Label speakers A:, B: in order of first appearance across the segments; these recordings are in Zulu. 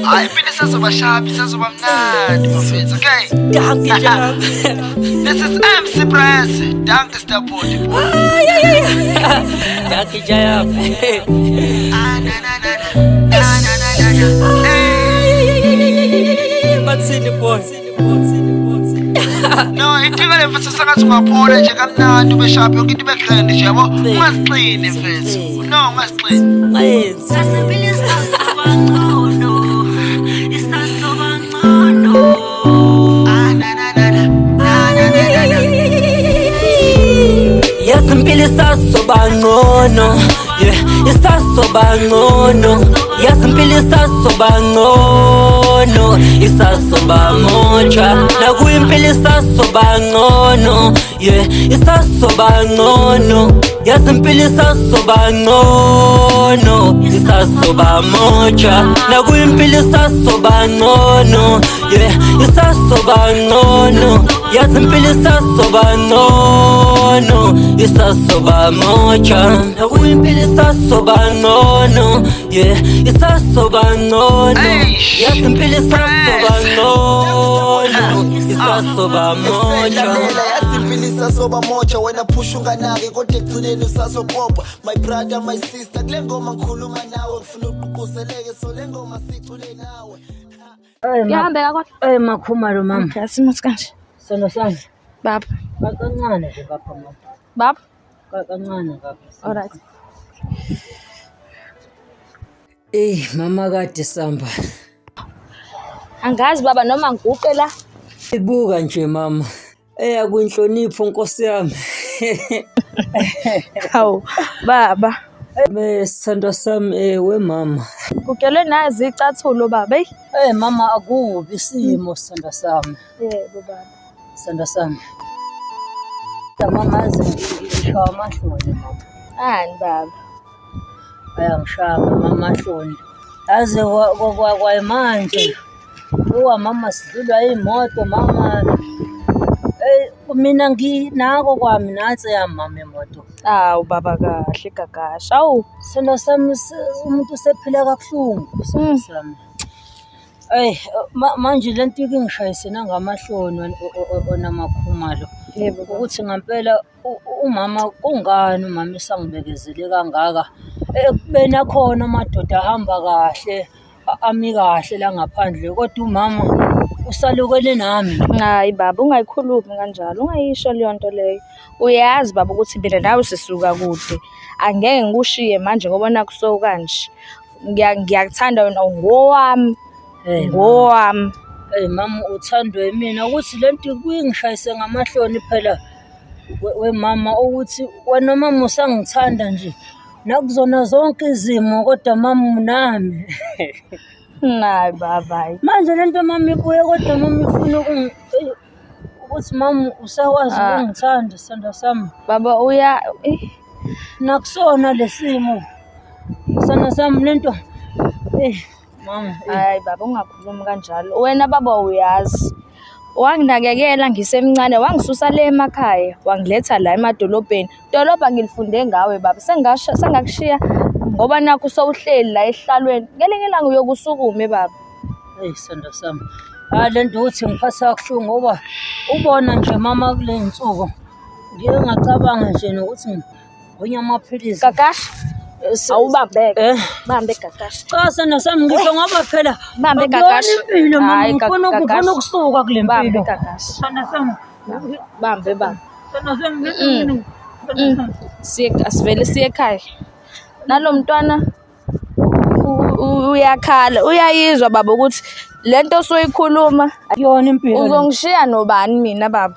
A: Hayi phela sazobashabi sazobamnandi mfethu, okay?
B: Danke Jam.
A: This is MC Press. Danke Stapoli.
B: Danke Jam. Batsini boy.
A: No, inkinga le mfethu sakathi ungaphona nje kamnandi ubeshabi yonke into begrand nje yabo. Ungasiqini mfethu. No, ungasiqini.
B: Ayenzi. Yazimpilo isasobangcono, yeah, isasobangcono. Yazimpilo isasobangcono, isasobamocha. Nakuyimpilo isasobangcono, yeah, isasobangcono. Yazimpilo isasobangcono, isasobamocha. Nakuyimpilo isasobangcono, yeah, isasobangcono. Yazimpilo isasobangcono, isasobamocha. Nakuyimpilo isasobangcono, yeah, isasobangcono. Yazimpilo isasobangcono, isasobamocha.
C: Yazimpilisa soba mocha wena phusha unganake kodwa ekugcineni usazopopa. My brother my sister kule ngoma ngikhuluma nawe ngifuna uqhuqhuzeleke so le ngoma sicule nawe.
D: Yahambeka kodwa.
B: Makhumalo mama.
D: Yasimuthi kanje.
B: Sono sami.
D: Baba.
B: Kancane nje ngapha mama.
D: Baba.
B: Kancane ngapha.
D: Alright.
B: Mama kade samba.
D: Angazi baba noma ngiguqe la.
B: Ibuka nje mama. Akunhlonipho Nkosi yami.
D: Hawu baba.
B: Sithando sami we mama.
D: Kukelwe nazi icathulo baba.
B: Mama akubi isimo sithando sami.
D: Yebo baba.
B: Sithando sami. Mama azishawa amahloni mama.
D: Ani baba.
B: Ayangishaya mama amahloni. Aze kwamanje. Mama sidlulwa imoto mama. Mina nginako kwami nathi yamama emoto.
D: Awu baba kahle gagasha. Awu
B: Sithando sami umuntu usephila kabuhlungu sithando sami. Manje lento ingishayisena ngamahloni onamakhumalo.
D: yebo
B: Ukuthi ngempela umama kungani umama esangibekezele kangaka. Kubena khona amadoda ahamba kahle ami kahle la ngaphandle kodwa umama usalukele nami.
D: Hayi baba ungayikhulumi kanjalo. Ungayisho leyo nto leyo. Uyazi baba ukuthi mina nawe sisuka kude. Angeke ngikushiye manje ngoba nakuso kanje. Ngiyakuthanda wena ngowami. Ngowami.
B: Mama uthandwe mina ukuthi lento kuyingishayise ngamahloni phela we mama ukuthi wena mama usangithanda nje nakuzona zonke izimo kodwa mama nami.
D: Hayi baba.
B: Manje lento mama ibuye kodwa mama ifuna ukuthi mama usakwazi ukungithanda sithando sami.
D: Baba
B: Nakusona lesimo sithando sami lento mama.
D: Hayi baba ungakhulumi kanjalo. Wena baba uyazi. Wanginakekela ngisemncane wangisusa le emakhaya wangiletha la emadolobheni. Dolobha ngilifunde ngawe baba. Sengakushiya ngoba nakho sowuhleli la ehlalweni. Ngelinye ilanga uyokusukume baba.
B: Sithando sami. Lento uthi ngiphatha kabuhlungu ngoba ubona nje mama kule insuku. Ngike ngacabanga nje nokuthi ngigonya amaphilisi.
D: Gagasha. Awubambeke. Bambe gagasha.
B: Cha sithando sami ngisho ngoba phela
D: Bambe gagasha.
B: Hayi ngifuna ukusuka kule
D: Bambe
B: mpilo.
D: gagasha.
B: Sithando sami.
D: Bambe baba.
B: Sithando sami.
D: Asivele siye ekhaya. Nalo mntwana uyakhala. Uyayizwa baba ukuthi lento soyikhuluma
B: Akuyona impilo.
D: uzongishiya nobani mina baba.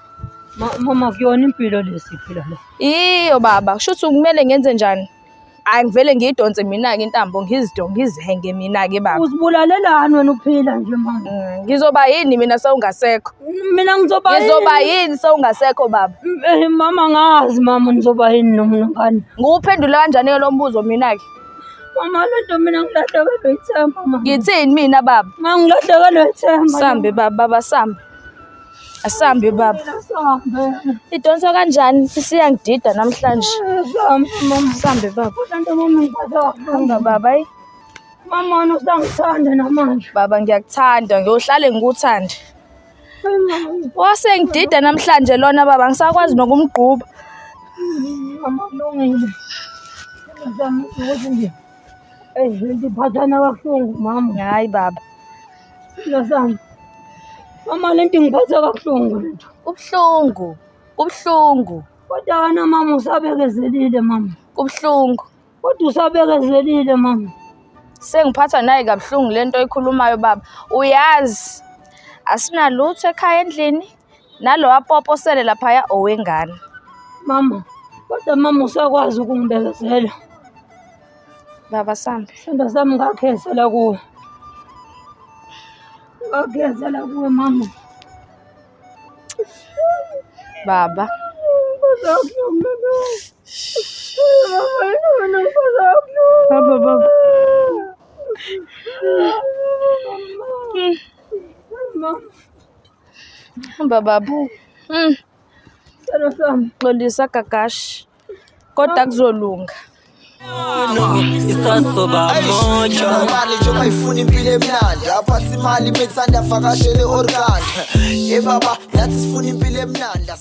B: Mama akuyona impilo lesiphila la.
D: Iyo baba. Kushuthi kumele ngenze njani? Angivele ngiyidonse mina ke intambo ngizihenge mina ke baba.
B: Uzibulalelani wena uphila nje mama?
D: Ngizoba yini mina sewungasekho?
B: Mina
D: Ngizoba yini sewungasekho baba?
B: Mama ngazi mama nizoba yini nomngani.
D: Nguphendula kanjani lo mbuzo mina ke?
B: Mama lento mina ngilahlekelwe ithemba mama.
D: Ngithini mina baba?
B: Ngilahlekelwe ithemba.
D: Sambe baba baba sambe. Asambe baba. Idonsa kanjani? Isiyangidida namhlanje.
B: Sambe mama.
D: Sambe baba.
B: Lento mama ngiphatha
D: Hamba baba.
B: Mama wena usangithanda namanje.
D: Baba ngiyakuthanda, ngiyohlale ngikuthande.
B: Hayi mama.
D: Wasengidida namhlanje lona baba, ngisakwazi nokumgquba.
B: Mama kulungile. Ngizama ukuthi nje. Ngiphathana kabuhlungu mama.
D: Hayi baba.
B: Ngiyazama. Mama lento ngiphatha kabuhlungu lento.
D: Kubuhlungu.
B: Kodwa wena mama usabekezelile mama.
D: Kubuhlungu.
B: Kodwa usabekezelile mama.
D: Sengiphathwa naye kabuhlungu lento oyikhulumayo baba. Uyazi asinalutho ekhaya endlini, nalowa popo sele laphaya owengane.
B: Mama, kodwa mama usakwazi ukungibekezela.
D: Baba sambe.
B: Sanda sami ngakhesela kuwe. Ngakhesela kuwe mama.
D: Baba. Baba. Baba.
B: Sanda sami.
D: Xolisa Gagashi. Kodwa kuzolunga.
C: Imali njengoba ifuna impilo emnandi aphatha imali bethanda avakashele organda baba nathi sifuna impilo emnandi